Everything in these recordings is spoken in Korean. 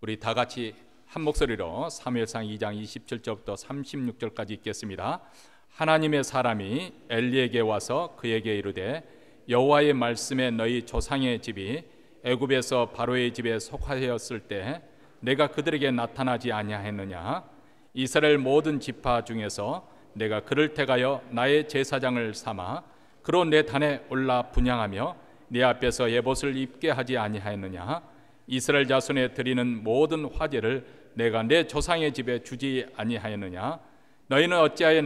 우리 다 같이 한 목소리로 사무엘상 2장 27절부터 36절까지 읽겠습니다. 하나님의 사람이 엘리에게 와서 그에게 이르되 여호와의 말씀에 너희 조상의 집이 애굽에서 바로의 집에 속하였을 때 내가 그들에게 나타나지 아니하였느냐? 이스라엘 모든 지파 중에서 내가 그를 택하여 나의 제사장을 삼아 그로 내 단에 올라 분향하며 네 앞에서 예봇을 입게 하지 아니하였느냐? 이스라엘 자손에 드리는 모든 화제를 내가 내 조상의 집에 주지 아니하였느냐? 너희는 어찌하여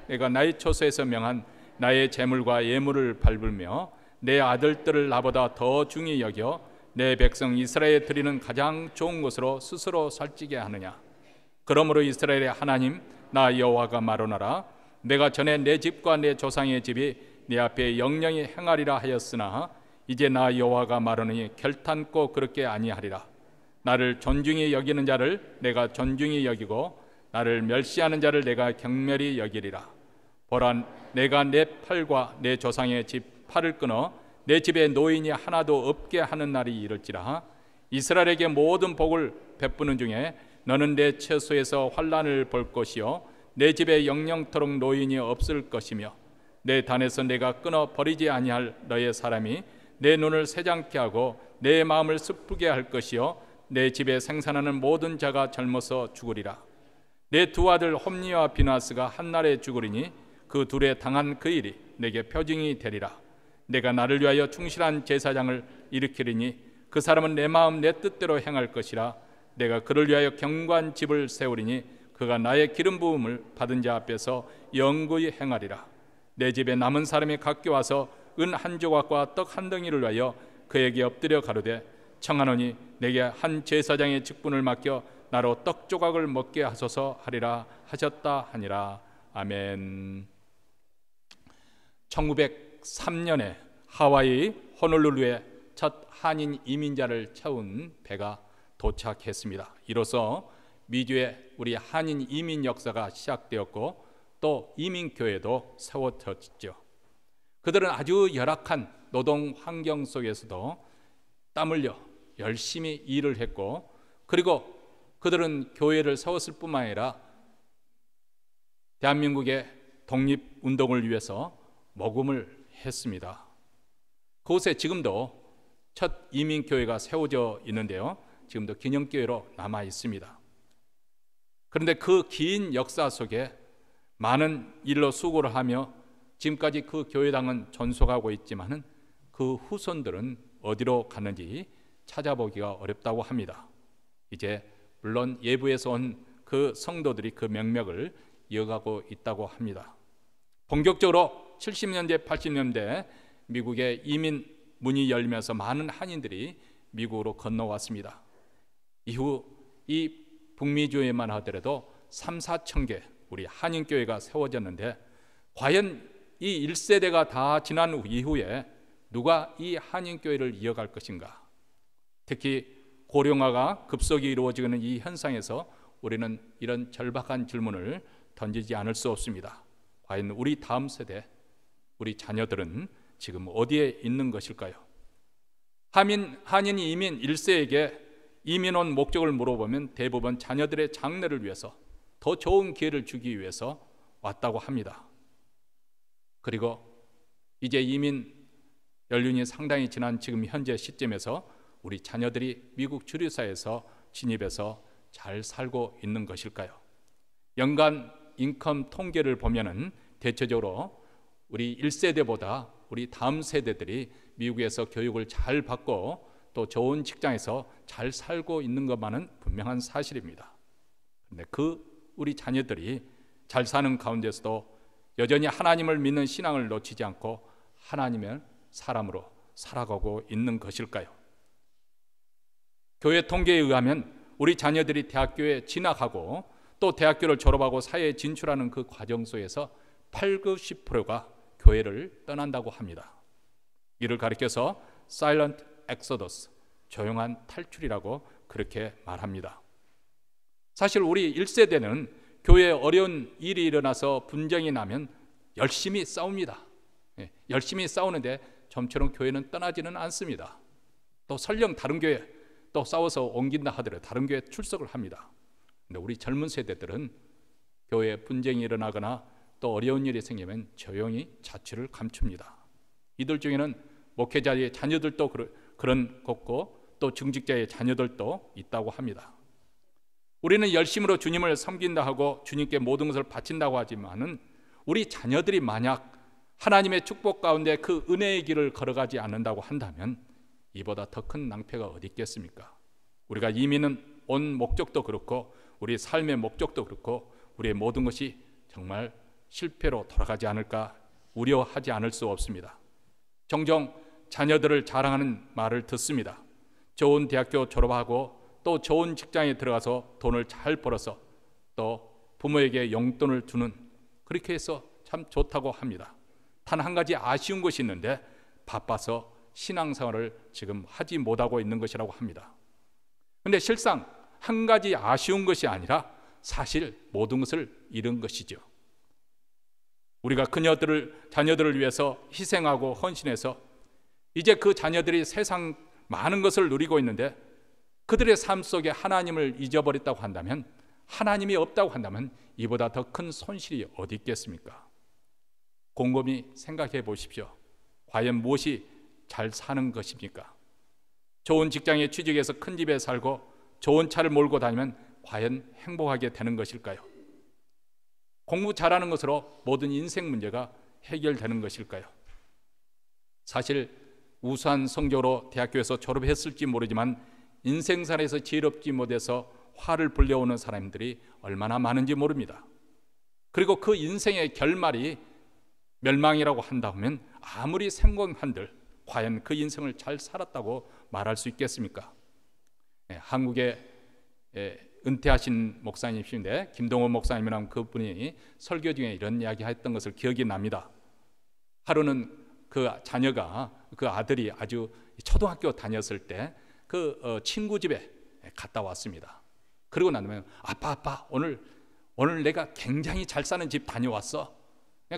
내가 나의 처소에서 명한 나의 제물과 예물을 밟으며 내 아들들을 나보다 더 중히 여겨 내 백성 이스라엘에 드리는 가장 좋은 것으로 스스로 살찌게 하느냐? 그러므로 이스라엘의 하나님 나 여호와가 말하노라. 내가 전에 내 집과 내 조상의 집이 네 앞에 영영히 행하리라 하였으나 이제 나 여호와가 말하노니 결탄코 그렇게 아니하리라. 나를 존중히 여기는 자를 내가 존중히 여기고 나를 멸시하는 자를 내가 경멸히 여기리라. 보라, 내가 내 팔과 내 조상의 집 팔을 끊어 내 집에 노인이 하나도 없게 하는 날이 이를지라. 이스라엘에게 모든 복을 베푸는 중에 너는 내 처소에서 환난을 볼 것이요 내 집에 영영토록 노인이 없을 것이며 내 단에서 내가 끊어 버리지 아니할 너의 사람이 내 눈을 새장케 하고 내 마음을 슬프게 할 것이요 내 집에 생산하는 모든 자가 젊어서 죽으리라. 내 두 아들 홈니와 비나스가 한날에 죽으리니 그 둘에 당한 그 일이 내게 표징이 되리라. 내가 나를 위하여 충실한 제사장을 일으키리니 그 사람은 내 마음 내 뜻대로 행할 것이라. 내가 그를 위하여 견고한 집을 세우리니 그가 나의 기름 부음을 받은 자 앞에서 영구히 행하리라. 내 집에 남은 사람이 각기 와서 은 한 조각과 떡 한 덩이를 위하여 그에게 엎드려 가로되 청하노니 내게 한 제사장의 직분을 맡겨 나로 떡 조각을 먹게 하소서 하리라 하셨다 하니라. 아멘. 1903년에 하와이 호놀룰루에 첫 한인 이민자를 채운 배가 도착했습니다. 이로써 미주의 우리 한인 이민 역사가 시작되었고 또 이민교회도 세워졌죠. 그들은 아주 열악한 노동 환경 속에서도 땀 흘려 열심히 일을 했고, 그리고 그들은 교회를 세웠을 뿐만 아니라 대한민국의 독립운동을 위해서 모금을 했습니다. 그곳에 지금도 첫 이민교회가 세워져 있는데요, 지금도 기념교회로 남아 있습니다. 그런데 그 긴 역사 속에 많은 일로 수고를 하며 지금까지 그 교회당은 존속하고 있지만은 그 후손들은 어디로 갔는지 찾아보기가 어렵다고 합니다. 이제 물론 예부에서 온 그 성도들이 그 명맥을 이어가고 있다고 합니다. 본격적으로 70년대, 80년대 미국의 이민 문이 열리면서 많은 한인들이 미국으로 건너왔습니다. 이후 이 북미주에만 하더라도 3, 4천 개 우리 한인교회가 세워졌는데, 과연 이 1세대가 다 지난 이후에 누가 이 한인교회를 이어갈 것인가? 특히 고령화가 급속히 이루어지고 있는 이 현상에서 우리는 이런 절박한 질문을 던지지 않을 수 없습니다. 과연 우리 다음 세대, 우리 자녀들은 지금 어디에 있는 것일까요? 한인 이민 1세에게 이민 온 목적을 물어보면 대부분 자녀들의 장래를 위해서 더 좋은 기회를 주기 위해서 왔다고 합니다. 그리고 이제 이민 연륜이 상당히 지난 지금 현재 시점에서 우리 자녀들이 미국 주류사회에서 진입해서 잘 살고 있는 것일까요? 연간 인컴 통계를 보면은 대체적으로 우리 1세대보다 우리 다음 세대들이 미국에서 교육을 잘 받고 또 좋은 직장에서 잘 살고 있는 것만은 분명한 사실입니다. 그런데 우리 자녀들이 잘 사는 가운데서도 여전히 하나님을 믿는 신앙을 놓치지 않고 하나님의 사람으로 살아가고 있는 것일까요? 교회 통계에 의하면 우리 자녀들이 대학교에 진학하고 또 대학교를 졸업하고 사회에 진출하는 그 과정 속에서 80, 90%가 교회를 떠난다고 합니다. 이를 가리켜서 Silent Exodus, 조용한 탈출이라고 그렇게 말합니다. 사실 우리 1세대는 교회에 어려운 일이 일어나서 분쟁이 나면 열심히 싸웁니다. 열심히 싸우는데 좀처럼 교회는 떠나지는 않습니다. 또 설령 다른 교회 또 싸워서 옮긴다 하더라도 다른 교회에 출석을 합니다. 근데 우리 젊은 세대들은 교회에 분쟁이 일어나거나 또 어려운 일이 생기면 조용히 자취를 감춥니다. 이들 중에는 목회자의 자녀들도 그런 것고 또 중직자의 자녀들도 있다고 합니다. 우리는 열심으로 주님을 섬긴다 하고 주님께 모든 것을 바친다고 하지만은 우리 자녀들이 만약 하나님의 축복 가운데 그 은혜의 길을 걸어가지 않는다고 한다면 이보다 더 큰 낭패가 어디 있겠습니까? 우리가 이민은 온 목적도 그렇고 우리 삶의 목적도 그렇고 우리의 모든 것이 정말 실패로 돌아가지 않을까 우려하지 않을 수 없습니다. 종종 자녀들을 자랑하는 말을 듣습니다. 좋은 대학교 졸업하고 또 좋은 직장에 들어가서 돈을 잘 벌어서 또 부모에게 용돈을 주는, 그렇게 해서 참 좋다고 합니다. 단 한 가지 아쉬운 것이 있는데 바빠서 신앙생활을 지금 하지 못하고 있는 것이라고 합니다. 그런데 실상 한 가지 아쉬운 것이 아니라 사실 모든 것을 잃은 것이죠. 우리가 자녀들을 위해서 희생하고 헌신해서 이제 그 자녀들이 세상 많은 것을 누리고 있는데 그들의 삶 속에 하나님을 잊어버렸다고 한다면, 하나님이 없다고 한다면 이보다 더 큰 손실이 어디 있겠습니까? 곰곰이 생각해 보십시오. 과연 무엇이 잘 사는 것입니까? 좋은 직장에 취직해서 큰 집에 살고 좋은 차를 몰고 다니면 과연 행복하게 되는 것일까요? 공부 잘하는 것으로 모든 인생 문제가 해결되는 것일까요? 사실 우수한 성적으로 대학교에서 졸업했을지 모르지만 인생살에서 지혜롭지 못해서 화를 불려오는 사람들이 얼마나 많은지 모릅니다. 그리고 그 인생의 결말이 멸망이라고 한다면 아무리 성공한들 과연 그 인생을 잘 살았다고 말할 수 있겠습니까? 한국에 은퇴하신 목사님이신데 김동원 목사님이라는 그분이 설교 중에 이런 이야기 했던 것을 기억이 납니다. 하루는 그 자녀가, 그 아들이 아주 초등학교 다녔을 때 그 친구 집에 갔다 왔습니다. 그러고 나면 아빠 오늘 내가 굉장히 잘 사는 집 다녀왔어.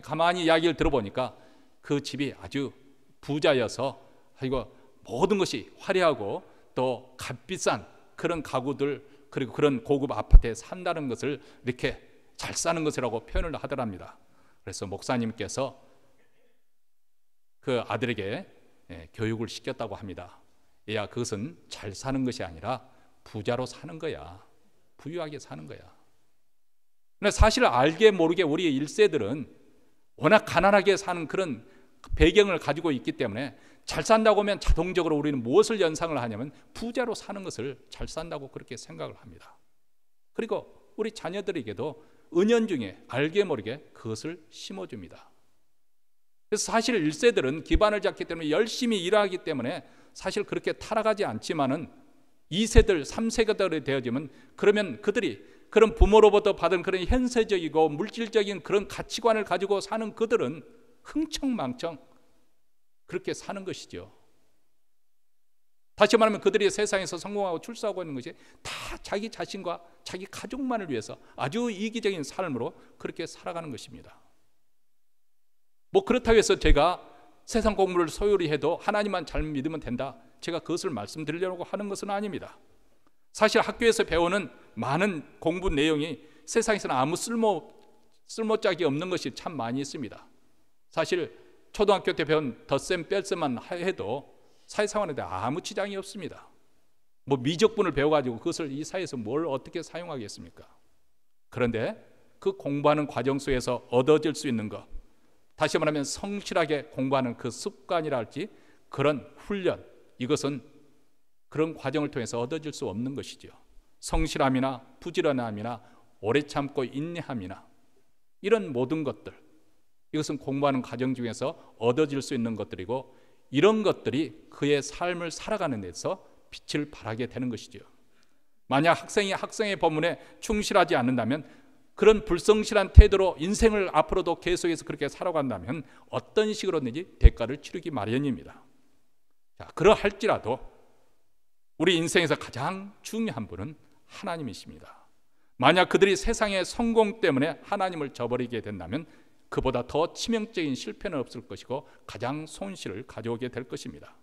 가만히 이야기를 들어보니까 그 집이 아주 부자여서 이거 모든 것이 화려하고 또 값비싼 그런 가구들 그리고 그런 고급 아파트에 산다는 것을 이렇게 잘 사는 것이라고 표현을 하더랍니다. 그래서 목사님께서 그 아들에게 교육을 시켰다고 합니다. 야, 그것은 잘 사는 것이 아니라 부자로 사는 거야. 부유하게 사는 거야. 근데 사실 알게 모르게 우리 1세들은 워낙 가난하게 사는 그런 배경을 가지고 있기 때문에 잘 산다고 하면 자동적으로 우리는 무엇을 연상을 하냐면 부자로 사는 것을 잘 산다고 그렇게 생각을 합니다. 그리고 우리 자녀들에게도 은연중에 알게 모르게 그것을 심어줍니다. 그래서 사실 1세들은 기반을 잡기 때문에 열심히 일하기 때문에 사실 그렇게 타락하지 않지만은 2세들, 3세들이 되어지면 그러면 그들이 그런 부모로부터 받은 그런 현세적이고 물질적인 그런 가치관을 가지고 사는 그들은 흥청망청 그렇게 사는 것이죠. 다시 말하면 그들이 세상에서 성공하고 출세하고 있는 것이 다 자기 자신과 자기 가족만을 위해서 아주 이기적인 삶으로 그렇게 살아가는 것입니다. 뭐 그렇다고 해서 제가 세상 공부를 소홀히 해도 하나님만 잘 믿으면 된다, 제가 그것을 말씀드리려고 하는 것은 아닙니다. 사실 학교에서 배우는 많은 공부 내용이 세상에서는 아무 쓸모짝이 없는 것이 참 많이 있습니다. 사실 초등학교 때 배운 덧셈 뺄셈만 해도 사회생활에 대해 아무 지장이 없습니다. 뭐 미적분을 배워가지고 그것을 이 사회에서 뭘 어떻게 사용하겠습니까? 그런데 그 공부하는 과정 속에서 얻어질 수 있는 것, 다시 말하면 성실하게 공부하는 그 습관이랄지 그런 훈련, 이것은 그런 과정을 통해서 얻어질 수 없는 것이죠. 성실함이나 부지런함이나 오래 참고 인내함이나 이런 모든 것들, 이것은 공부하는 과정 중에서 얻어질 수 있는 것들이고 이런 것들이 그의 삶을 살아가는 데서 빛을 발하게 되는 것이죠. 만약 학생이 학생의 법문에 충실하지 않는다면, 그런 불성실한 태도로 인생을 앞으로도 계속해서 그렇게 살아간다면 어떤 식으로든지 대가를 치르기 마련입니다. 자, 그러할지라도 우리 인생에서 가장 중요한 분은 하나님이십니다. 만약 그들이 세상의 성공 때문에 하나님을 저버리게 된다면 그보다 더 치명적인 실패는 없을 것이고 가장 손실을 가져오게 될 것입니다.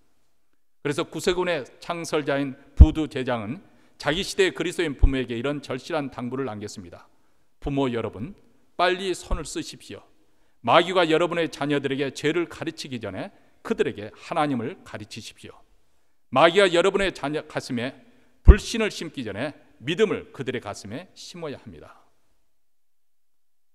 그래서 구세군의 창설자인 부두 제장은 자기 시대의 그리스도인 부모에게 이런 절실한 당부를 남겼습니다. 부모 여러분, 빨리 손을 쓰십시오. 마귀가 여러분의 자녀들에게 죄를 가르치기 전에 그들에게 하나님을 가르치십시오. 마귀가 여러분의 자녀 가슴에 불신을 심기 전에 믿음을 그들의 가슴에 심어야 합니다.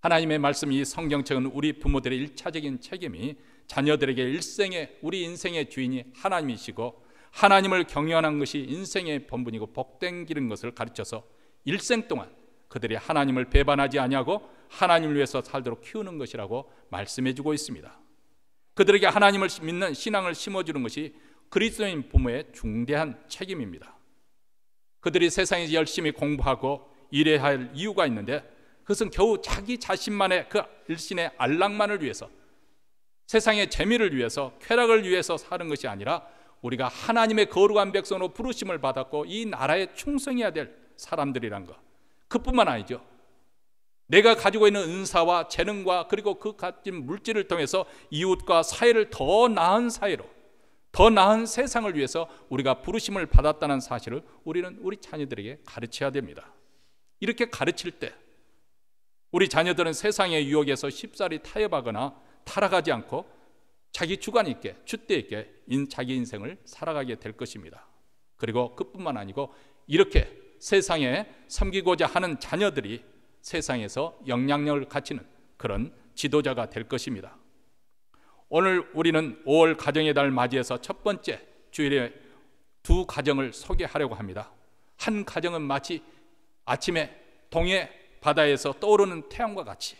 하나님의 말씀, 이 성경책은 우리 부모들의 일차적인 책임이 자녀들에게 일생의, 우리 인생의 주인이 하나님이시고 하나님을 경외하는 것이 인생의 본분이고 복된 길인 것을 가르쳐서 일생 동안 그들이 하나님을 배반하지 아니하고 하나님을 위해서 살도록 키우는 것이라고 말씀해주고 있습니다. 그들에게 하나님을 믿는 신앙을 심어주는 것이 그리스도인 부모의 중대한 책임입니다. 그들이 세상에서 열심히 공부하고 일해야 할 이유가 있는데, 그것은 겨우 자기 자신만의 그 일신의 안락만을 위해서, 세상의 재미를 위해서, 쾌락을 위해서 사는 것이 아니라 우리가 하나님의 거룩한 백성으로 부르심을 받았고 이 나라에 충성해야 될 사람들이란 것, 그뿐만 아니죠. 내가 가지고 있는 은사와 재능과 그리고 그 가진 물질을 통해서 이웃과 사회를 더 나은 사회로, 더 나은 세상을 위해서 우리가 부르심을 받았다는 사실을 우리는 우리 자녀들에게 가르쳐야 됩니다. 이렇게 가르칠 때 우리 자녀들은 세상의 유혹에서 쉽사리 타협하거나 타락하지 않고 자기 주관 있게, 줏대 있게 자기 인생을 살아가게 될 것입니다. 그리고 그뿐만 아니고 이렇게 세상에 섬기고자 하는 자녀들이 세상에서 영향력을 갖추는 그런 지도자가 될 것입니다. 오늘 우리는 5월 가정의 달 맞이해서 첫 번째 주일에 두 가정을 소개하려고 합니다. 한 가정은 마치 아침에 동해 바다에서 떠오르는 태양과 같이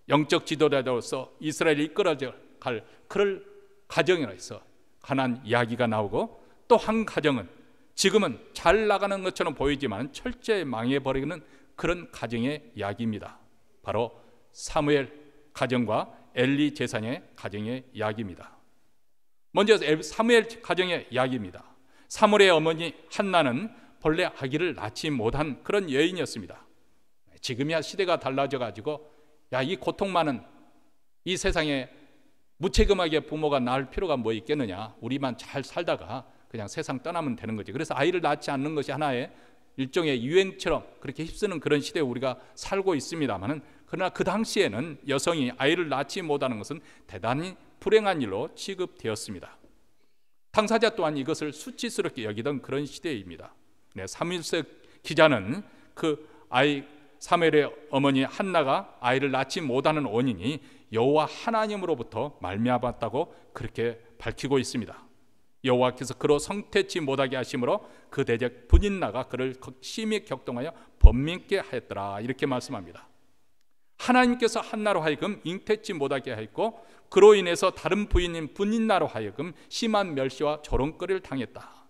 영적 지도자로서 이스라엘을 이끌어갈 그럴 가정에서 관한 이야기가 나오고, 또 한 가정은 지금은 잘 나가는 것처럼 보이지만 철저히 망해버리는 그런 가정의 이야기입니다. 바로 사무엘 가정과 엘리 제사장의 가정의 이야기입니다. 먼저 사무엘 가정의 이야기입니다. 사무엘의 어머니 한나는 본래 아기를 낳지 못한 그런 여인이었습니다. 지금이야 시대가 달라져 가지고 이 고통 많은 이 세상에 무책임하게 부모가 낳을 필요가 뭐 있겠느냐, 우리만 잘 살다가 그냥 세상 떠나면 되는 거지. 그래서 아이를 낳지 않는 것이 하나의 일종의 유행처럼 그렇게 휩쓰는 그런 시대에 우리가 살고 있습니다만은, 그러나 그 당시에는 여성이 아이를 낳지 못하는 것은 대단히 불행한 일로 취급되었습니다. 당사자 또한 이것을 수치스럽게 여기던 그런 시대입니다. 사무엘서 기자는 그 사무엘의 어머니 한나가 아이를 낳지 못하는 원인이 여호와 하나님으로부터 말미암았다고 그렇게 밝히고 있습니다. 여호와께서 그로 성태치 못하게 하심으로 그 대적 분인나가 그를 심히 격동하여 번민케 하였더라, 이렇게 말씀합니다. 하나님께서 한나로 하여금 잉태치 못하게 하였고 그로 인해서 다른 부인인 분인나로 하여금 심한 멸시와 조롱거리를 당했다.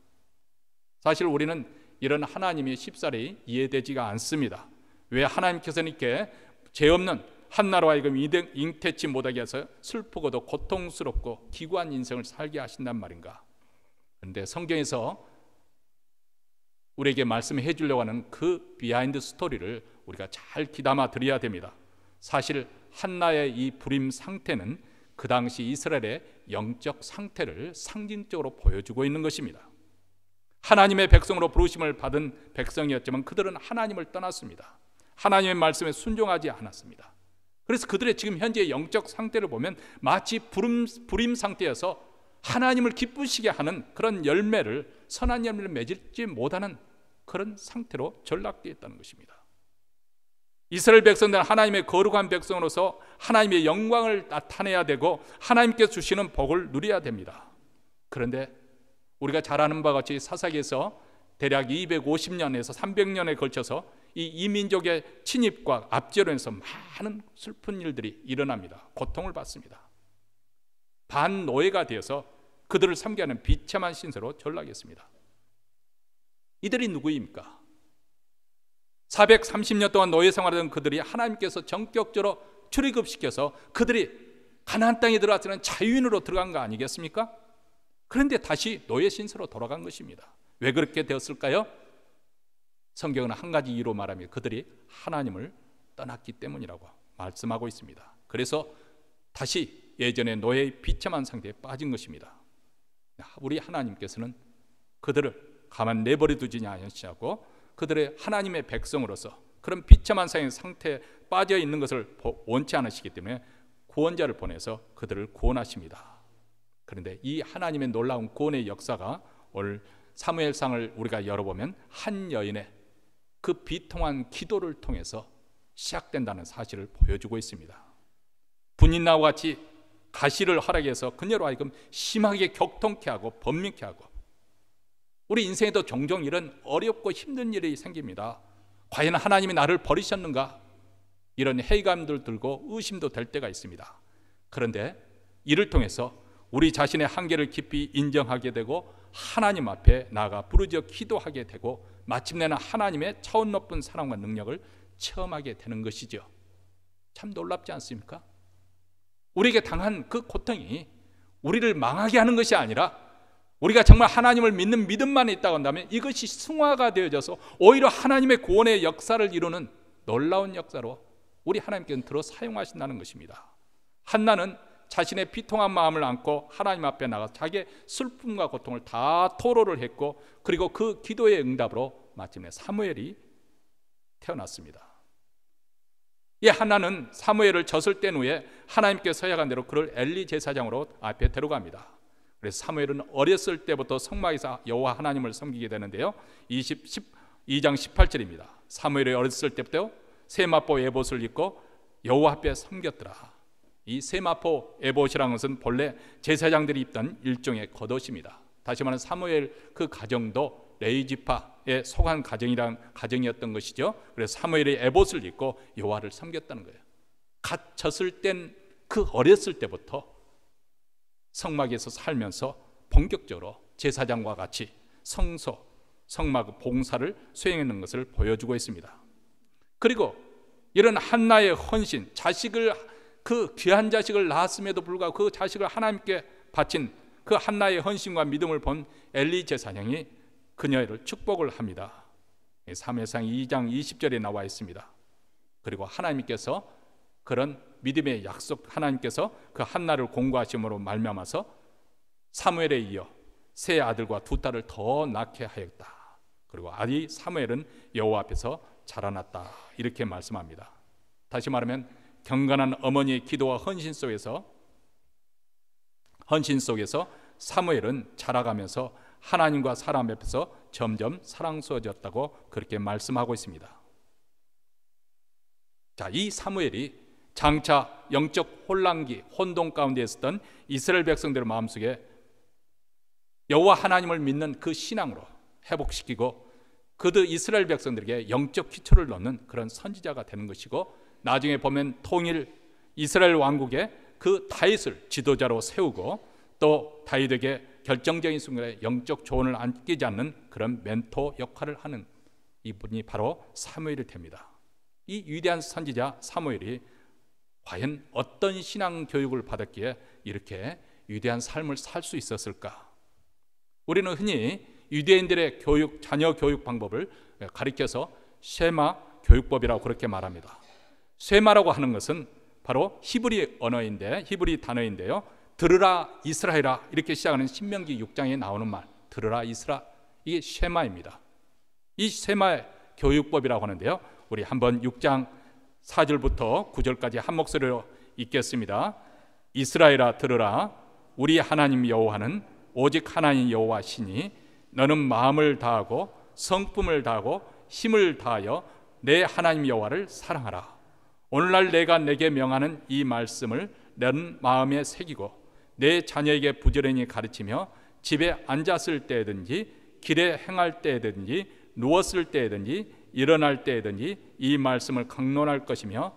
사실 우리는 이런 하나님이 쉽사리 이해되지가 않습니다. 왜 하나님께서는 이렇게 죄 없는 한나로 하여금 잉태치 못하게 해서 슬프고도 고통스럽고 기구한 인생을 살게 하신단 말인가? 그런데 성경에서 우리에게 말씀해 주려고 하는 그 비하인드 스토리를 우리가 잘 귀담아 드려야 됩니다. 사실 한나의 이 불임 상태는 그 당시 이스라엘의 영적 상태를 상징적으로 보여주고 있는 것입니다. 하나님의 백성으로 부르심을 받은 백성이었지만 그들은 하나님을 떠났습니다. 하나님의 말씀에 순종하지 않았습니다. 그래서 그들의 지금 현재의 영적 상태를 보면 마치 불임 상태여서 하나님을 기쁘시게 하는 그런 열매를, 선한 열매를 맺지 못하는 그런 상태로 전락되어 있다는 것입니다. 이스라엘 백성들은 하나님의 거룩한 백성으로서 하나님의 영광을 나타내야 되고 하나님께서 주시는 복을 누려야 됩니다. 그런데 우리가 잘 아는 바와 같이 사사기에서 대략 250년에서 300년에 걸쳐서 이 이민족의 침입과 압제로해서 많은 슬픈 일들이 일어납니다. 고통을 받습니다. 반노예가 되어서 그들을 섬기게 하는 비참한 신세로 전락했습니다. 이들이 누구입니까? 430년 동안 노예 생활하던 그들이 하나님께서 전격적으로 출애굽시켜서 그들이 가나안 땅에 들어가서는 자유인으로 들어간 거 아니겠습니까? 그런데 다시 노예 신세로 돌아간 것입니다. 왜 그렇게 되었을까요? 성경은 한 가지 이유로 말하면 그들이 하나님을 떠났기 때문이라고 말씀하고 있습니다. 그래서 다시 예전의 노예의 비참한 상태에 빠진 것입니다. 우리 하나님께서는 그들을 가만 내버려 두지 아니하시고 그들의 하나님의 백성으로서 그런 비참한 상태에 빠져 있는 것을 원치 않으시기 때문에 구원자를 보내서 그들을 구원하십니다. 그런데 이 하나님의 놀라운 구원의 역사가 오늘 사무엘상을 우리가 열어보면 한 여인의 그 비통한 기도를 통해서 시작된다는 사실을 보여주고 있습니다. 분인나와 같이 가시를 허락해서 그녀로 하여금 심하게 격통케 하고 번민케 하고, 우리 인생에도 종종 이런 어렵고 힘든 일이 생깁니다. 과연 하나님이 나를 버리셨는가? 이런 회의감들 들고 의심도 될 때가 있습니다. 그런데 이를 통해서 우리 자신의 한계를 깊이 인정하게 되고 하나님 앞에 나아가 부르짖어 기도하게 되고 마침내는 하나님의 차원 높은 사랑과 능력을 체험하게 되는 것이죠. 참 놀랍지 않습니까? 우리에게 당한 그 고통이 우리를 망하게 하는 것이 아니라 우리가 정말 하나님을 믿는 믿음만 있다고 한다면 이것이 승화가 되어져서 오히려 하나님의 구원의 역사를 이루는 놀라운 역사로 우리 하나님께서는 들어 사용하신다는 것입니다. 한나는 자신의 비통한 마음을 안고 하나님 앞에 나가 자기의 슬픔과 고통을 다 토로를 했고, 그리고 그 기도의 응답으로 마침내 사무엘이 태어났습니다. 이 한나는 사무엘을 졌을 땐 후에 하나님께서 서약한 대로 그를 엘리 제사장으로 앞에 데려갑니다. 그래서 사무엘은 어렸을 때부터 성막에서 여호와 하나님을 섬기게 되는데요, 2장 18절입니다. 사무엘이 어렸을 때부터 세마포 에봇을 입고 여호와 앞에 섬겼더라. 이 세마포 에봇이라는 것은 본래 제사장들이 입던 일종의 겉옷입니다. 다시 말하면 사무엘 그 가정도 레위지파에 속한 가정이었던 것이죠. 그래서 사무엘이 에봇을 입고 여호와를 섬겼다는 거예요. 갓 졌을 땐 그 어렸을 때부터 성막에서 살면서 본격적으로 제사장과 같이 성막 봉사를 수행하는 것을 보여주고 있습니다. 그리고 이런 한나의 헌신, 그 귀한 자식을 낳았음에도 불구하고 그 자식을 하나님께 바친 그 한나의 헌신과 믿음을 본 엘리 제사장이 그녀를 축복을 합니다. 사무엘상 2장 20절에 나와 있습니다. 그리고 하나님께서 그런 믿음의 약속, 하나님께서 그 한나를 공고하심으로 말미암아서 사무엘에 이어 세 아들과 두 딸을 더 낳게 하였다. 그리고 아이 사무엘은 여호와 앞에서 자라났다. 이렇게 말씀합니다. 다시 말하면 경건한 어머니의 기도와 헌신 속에서 사무엘은 자라가면서 하나님과 사람 앞에서 점점 사랑스러워졌다고 그렇게 말씀하고 있습니다. 자, 이 사무엘이 장차 영적 혼동 가운데 있었던 이스라엘 백성들의 마음속에 여호와 하나님을 믿는 그 신앙으로 회복시키고 그들 이스라엘 백성들에게 영적 기초를 넣는 그런 선지자가 되는 것이고, 나중에 보면 통일 이스라엘 왕국의 그 다윗을 지도자로 세우고 또 다윗에게 결정적인 순간에 영적 조언을 안기지 않는 그런 멘토 역할을 하는 이분이 바로 사무엘이 됩니다. 이 위대한 선지자 사무엘이 과연 어떤 신앙 교육을 받았기에 이렇게 위대한 삶을 살 수 있었을까? 우리는 흔히 유대인들의 자녀 교육 방법을 가리켜서 쉐마 교육법이라고 그렇게 말합니다. 쉐마라고 하는 것은 바로 히브리 단어인데요, 들으라 이스라엘아 이렇게 시작하는 신명기 6장에 나오는 말, 들으라 이스라, 이게 쉐마입니다. 이 쉐마 교육법이라고 하는데요, 우리 한번 6장 4절부터 9절까지 한 목소리로 읽겠습니다. 이스라엘아 들으라, 우리 하나님 여호와는 오직 하나님 여호와시니 너는 마음을 다하고 성품을 다하고 힘을 다하여 내 하나님 여호와를 사랑하라. 오늘날 내가 내게 명하는 이 말씀을 너는 마음에 새기고 내 자녀에게 부지런히 가르치며 집에 앉았을 때든지 길에 행할 때든지 누웠을 때든지 일어날 때든지 이 말씀을 강론할 것이며,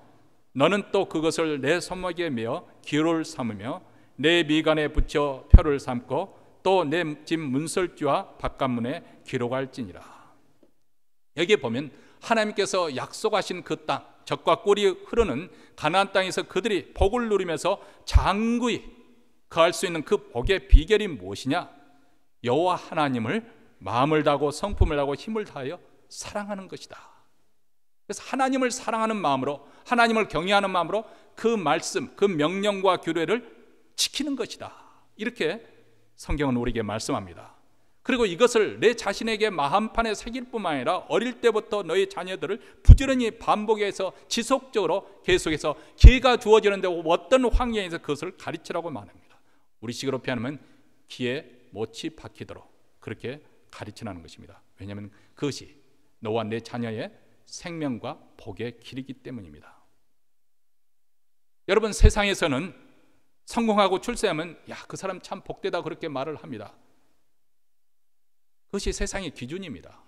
너는 또 그것을 내 손목에 메어 기호를 삼으며 내 미간에 붙여 표를 삼고 또 내 집 문설주와 바깥문에 기록할지니라. 여기에 보면 하나님께서 약속하신 그 땅, 젖과 꿀이 흐르는 가나안 땅에서 그들이 복을 누리면서 장구히 거할 수 있는 그 복의 비결이 무엇이냐? 여호와 하나님을 마음을 다하고 성품을 다하고 힘을 다하여 사랑하는 것이다. 그래서 하나님을 사랑하는 마음으로, 하나님을 경외하는 마음으로 그 말씀, 그 명령과 규례를 지키는 것이다. 이렇게 성경은 우리에게 말씀합니다. 그리고 이것을 내 자신에게 마음판에 새길 뿐만 아니라 어릴 때부터 너희 자녀들을 부지런히 반복해서 지속적으로 계속해서 기회가 주어지는데 어떤 환경에서 그것을 가르치라고 말합니다. 우리 식으로 표현하면 귀에 못이 박히도록 그렇게 가르치라는 것입니다. 왜냐하면 그것이 너와 내 자녀의 생명과 복의 길이기 때문입니다. 여러분, 세상에서는 성공하고 출세하면 야, 그 사람 참 복되다 그렇게 말을 합니다. 그것이 세상의 기준입니다.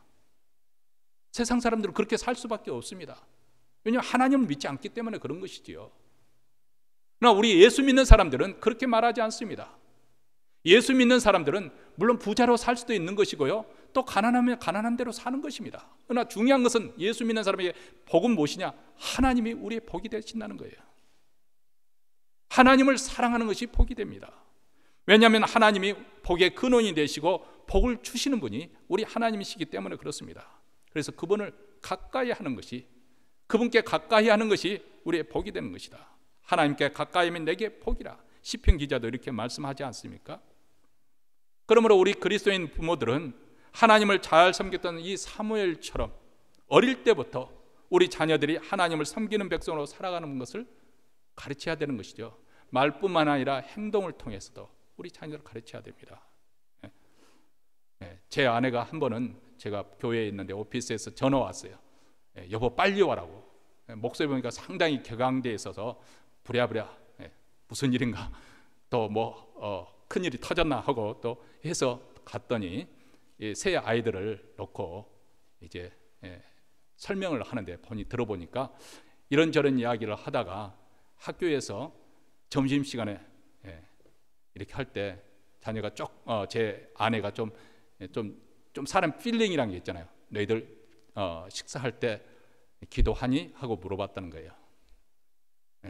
세상 사람들은 그렇게 살 수밖에 없습니다. 왜냐하면 하나님을 믿지 않기 때문에 그런 것이지요. 그러나 우리 예수 믿는 사람들은 그렇게 말하지 않습니다. 예수 믿는 사람들은 물론 부자로 살 수도 있는 것이고요, 또 가난하면 가난한 대로 사는 것입니다. 그러나 중요한 것은 예수 믿는 사람에게 복은 무엇이냐? 하나님이 우리의 복이 되신다는 거예요. 하나님을 사랑하는 것이 복이 됩니다. 왜냐하면 하나님이 복의 근원이 되시고 복을 주시는 분이 우리 하나님이시기 때문에 그렇습니다. 그래서 그분을 가까이 하는 것이, 그분께 가까이 하는 것이 우리의 복이 되는 것이다. 하나님께 가까이 하면 내게 복이라. 시편 기자도 이렇게 말씀하지 않습니까? 그러므로 우리 그리스도인 부모들은 하나님을 잘 섬겼던 이 사무엘처럼 어릴 때부터 우리 자녀들이 하나님을 섬기는 백성으로 살아가는 것을 가르쳐야 되는 것이죠. 말뿐만 아니라 행동을 통해서도 우리 자녀들을 가르쳐야 됩니다. 제 아내가 한 번은 제가 교회에 있는데 오피스에서 전화 왔어요. 여보 빨리 와라고. 목소리 보니까 상당히 격앙되어 있어서 부랴부랴 무슨 일인가, 또 큰일이 터졌나 하고 또 해서 갔더니 새 아이들을 놓고 이제 설명을 하는데 들어보니까 이런저런 이야기를 하다가 학교에서 점심시간에 이렇게 할 때 자녀가 제 아내가 좀 사람 필링이라는 게 있잖아요. 너희들 식사할 때 기도하니? 하고 물어봤다는 거예요.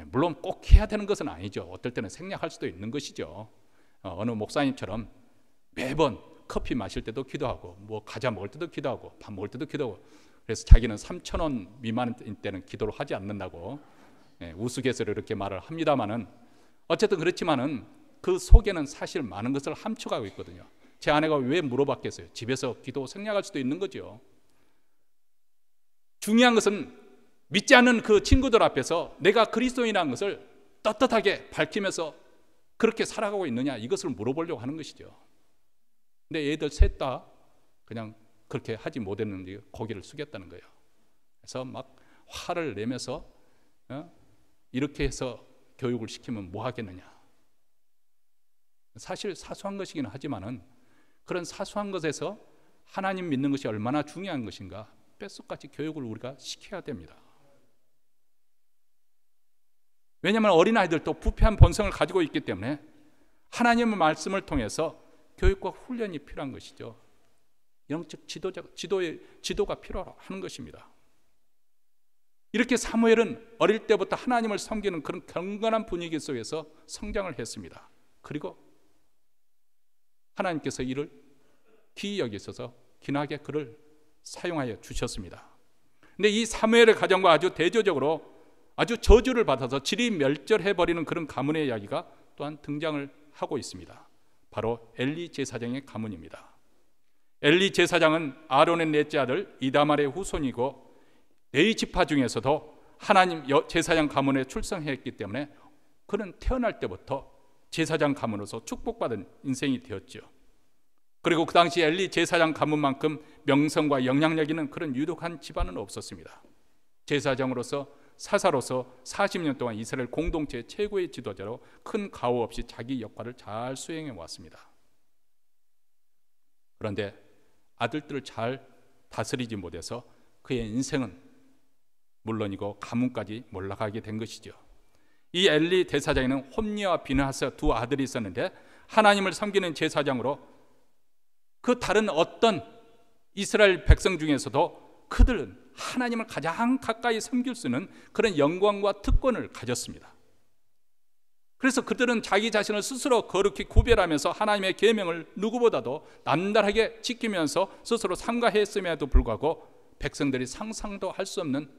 물론 꼭 해야 되는 것은 아니죠. 어떨 때는 생략할 수도 있는 것이죠. 어느 목사님처럼 매번 커피 마실 때도 기도하고 과자 먹을 때도 기도하고 밥 먹을 때도 기도하고, 그래서 자기는 3,000원 미만인 때는 기도를 하지 않는다고 우스갯소리로 이렇게 말을 합니다만은, 어쨌든 그렇지만은 그 속에는 사실 많은 것을 함축하고 있거든요. 제 아내가 왜 물어봤겠어요? 집에서 기도 생략할 수도 있는 거죠. 중요한 것은 믿지 않는 그 친구들 앞에서 내가 그리스도인이라는 것을 떳떳하게 밝히면서 그렇게 살아가고 있느냐, 이것을 물어보려고 하는 것이죠. 근데 얘들 셋 다 그냥 그렇게 하지 못했는지 고개를 숙였다는 거예요. 그래서 막 화를 내면서 이렇게 해서 교육을 시키면 뭐 하겠느냐. 사실 사소한 것이긴 하지만은 그런 사소한 것에서 하나님 믿는 것이 얼마나 중요한 것인가, 뼛속같이 교육을 우리가 시켜야 됩니다. 왜냐하면 어린아이들도 부패한 본성을 가지고 있기 때문에 하나님의 말씀을 통해서 교육과 훈련이 필요한 것이죠. 영적 지도가 필요하는 것입니다. 이렇게 사무엘은 어릴 때부터 하나님을 섬기는 그런 경건한 분위기 속에서 성장을 했습니다. 그리고 하나님께서 이를 귀히 여기셔서 귀하게 그를 사용하여 주셨습니다. 근데 이 사무엘의 가정과 아주 대조적으로 아주 저주를 받아서 질이 멸절해버리는 그런 가문의 이야기가 또한 등장을 하고 있습니다. 바로 엘리 제사장의 가문입니다. 엘리 제사장은 아론의 넷째 아들 이다말의 후손이고 네 지파 중에서도 하나님 제사장 가문에 출생했기 때문에 그는 태어날 때부터 제사장 가문으로서 축복받은 인생이 되었죠. 그리고 그 당시 엘리 제사장 가문만큼 명성과 영향력 있는 그런 유력한 집안은 없었습니다. 제사장으로서 사사로서 40년 동안 이스라엘 공동체 최고의 지도자로 큰 가오 없이 자기 역할을 잘 수행해 왔습니다. 그런데 아들들을 잘 다스리지 못해서 그의 인생은 물론이고 가문까지 몰락하게 된 것이죠. 이 엘리 대사장에는 홈니와 비느하스 두 아들이 있었는데 하나님을 섬기는 제사장으로 그 다른 어떤 이스라엘 백성 중에서도 그들은 하나님을 가장 가까이 섬길 수 있는 그런 영광과 특권을 가졌습니다. 그래서 그들은 자기 자신을 스스로 거룩히 구별하면서 하나님의 계명을 누구보다도 남달하게 지키면서 스스로 삼가했음에도 불구하고 백성들이 상상도 할 수 없는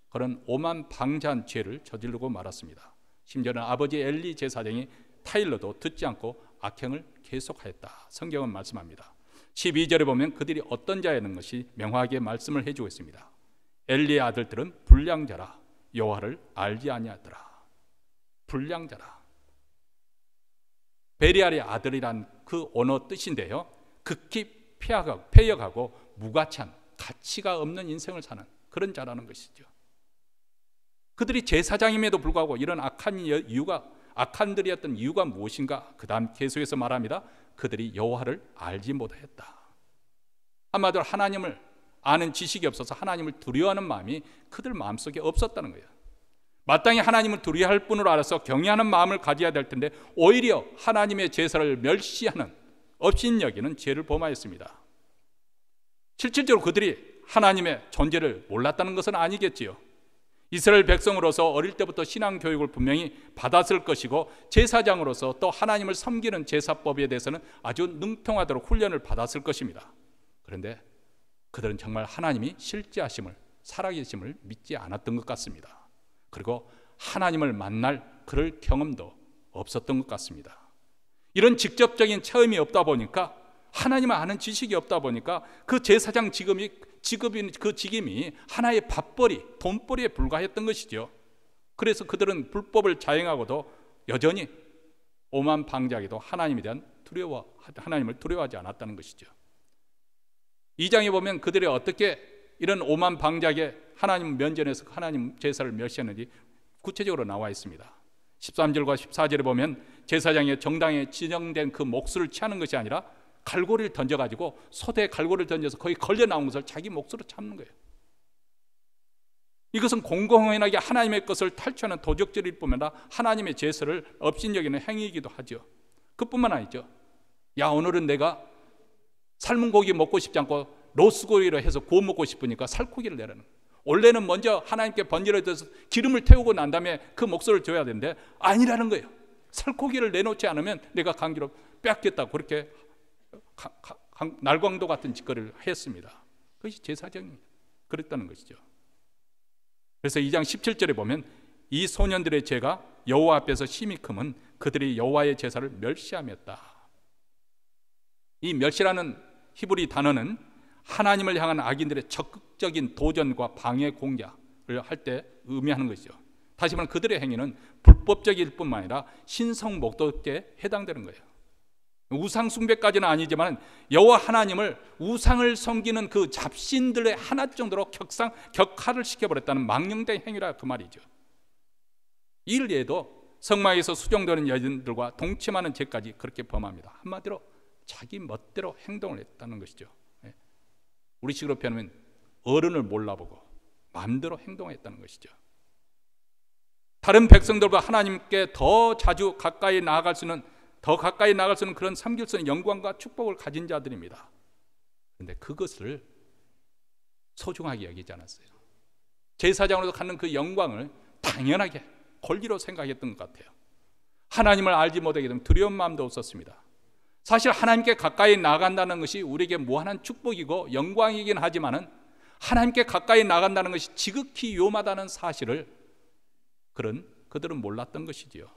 그런 오만방자한 죄를 저지르고 말았습니다. 심지어는 아버지 엘리 제사장이 타일러도 듣지 않고 악행을 계속하였다. 성경은 말씀합니다. 12절에 보면 그들이 어떤 자였는 것이 명확하게 말씀을 해주고 있습니다. 엘리의 아들들은 불량자라 여호와를 알지 아니하더라. 불량자라. 베리알의 아들이란 그 언어 뜻인데요, 극히 폐역하고 무가치한 가치가 없는 인생을 사는 그런 자라는 것이죠. 그들이 제사장임에도 불구하고 이런 악한들이었던 이유가 무엇인가? 그 다음 계속해서 말합니다. 그들이 여호와를 알지 못하였다. 한마디로 하나님을 아는 지식이 없어서 하나님을 두려워하는 마음이 그들 마음속에 없었다는 거예요. 마땅히 하나님을 두려워할 뿐으로 알아서 경외하는 마음을 가져야 될 텐데 오히려 하나님의 제사를 멸시하는 업신여기는 죄를 범하였습니다. 실질적으로 그들이 하나님의 존재를 몰랐다는 것은 아니겠지요. 이스라엘 백성으로서 어릴 때부터 신앙 교육을 분명히 받았을 것이고 제사장으로서 또 하나님을 섬기는 제사법에 대해서는 아주 능통하도록 훈련을 받았을 것입니다. 그런데 그들은 정말 하나님이 실제하심을, 살아계심을 믿지 않았던 것 같습니다. 그리고 하나님을 만날 그럴 경험도 없었던 것 같습니다. 이런 직접적인 체험이 없다 보니까, 하나님을 아는 지식이 없다 보니까 그 제사장 직임이 하나의 밥벌이, 돈벌이에 불과했던 것이죠. 그래서 그들은 불법을 자행하고도 여전히 오만방자하게도 하나님을 두려워하지 않았다는 것이죠. 2장에 보면 그들이 어떻게 이런 오만방자하게 하나님 면전에서 하나님 제사를 멸시했는지 구체적으로 나와 있습니다. 13절과 14절에 보면 제사장이 정당에 지정된 그 몫을 취하는 것이 아니라 갈고리를 던져가지고 소대에 갈고리를 던져서 거기 걸려 나온 것을 자기 몫으로 참는 거예요. 이것은 공공연하게 하나님의 것을 탈취하는 도적질일 뿐만 아니라 하나님의 제사를 업신여기는 행위이기도 하죠. 그뿐만 아니죠. 야, 오늘은 내가 삶은 고기 먹고 싶지 않고 로스고기로 해서 구워 먹고 싶으니까 살코기를 내라는 거예요. 원래는 먼저 하나님께 번제를 드려서 기름을 태우고 난 다음에 그 목소리를 줘야 되는데 아니라는 거예요. 살코기를 내놓지 않으면 내가 강제로 뺏겠다고 그렇게 날광도 같은 짓거리를 했습니다. 그것이 제사장이 그랬다는 것이죠. 그래서 2장 17절에 보면 이 소년들의 죄가 여호와 앞에서 심히 크면 그들이 여호와의 제사를 멸시함이었다. 이 멸시라는 히브리 단어는 하나님을 향한 악인들의 적극적인 도전과 방해 공격을 할 때 의미하는 것이죠. 다시 말하면 그들의 행위는 불법적일 뿐만 아니라 신성 목독에 해당되는 거예요. 우상 숭배까지는 아니지만 여호와 하나님을 우상을 섬기는 그 잡신들의 하나 정도로 격하를 시켜버렸다는 망령된 행위라 그 말이죠. 이를 위해도 성막에서 수종되는 여인들과 동침하는 죄까지 그렇게 범합니다. 한마디로 자기 멋대로 행동을 했다는 것이죠. 우리 식으로 표현하면 어른을 몰라보고 마음대로 행동했다는 것이죠. 다른 백성들과 하나님께 더 가까이 나아갈 수 있는 그런 섬길 수 있는 영광과 축복을 가진 자들입니다. 그런데 그것을 소중하게 여기지 않았어요. 제사장으로서 갖는 그 영광을 당연하게 권리로 생각했던 것 같아요. 하나님을 알지 못하게 되면 두려운 마음도 없었습니다. 사실 하나님께 가까이 나간다는 것이 우리에게 무한한 축복이고 영광이긴 하지만은 하나님께 가까이 나간다는 것이 지극히 위험하다는 사실을 그들은 몰랐던 것이지요.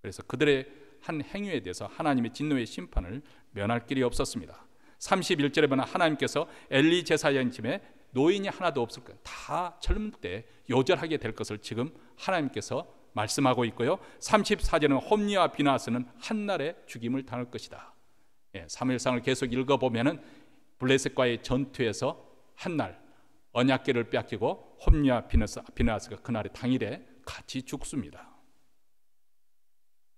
그래서 그들의 한 행위에 대해서 하나님의 진노의 심판을 면할 길이 없었습니다. 31절에 보면 하나님께서 엘리 제사장 집에 노인이 하나도 없을 거예요. 다 젊을 때 요절하게 될 것을 지금 하나님께서 말씀하고 있고요. 34절은 홈리와 비나스는 한날에 죽임을 당할 것이다. 사무엘상을 계속 읽어보면 블레셋과의 전투에서 한날 언약궤를 뺏기고 홈리와 비나스가 그날의 당일에 같이 죽습니다.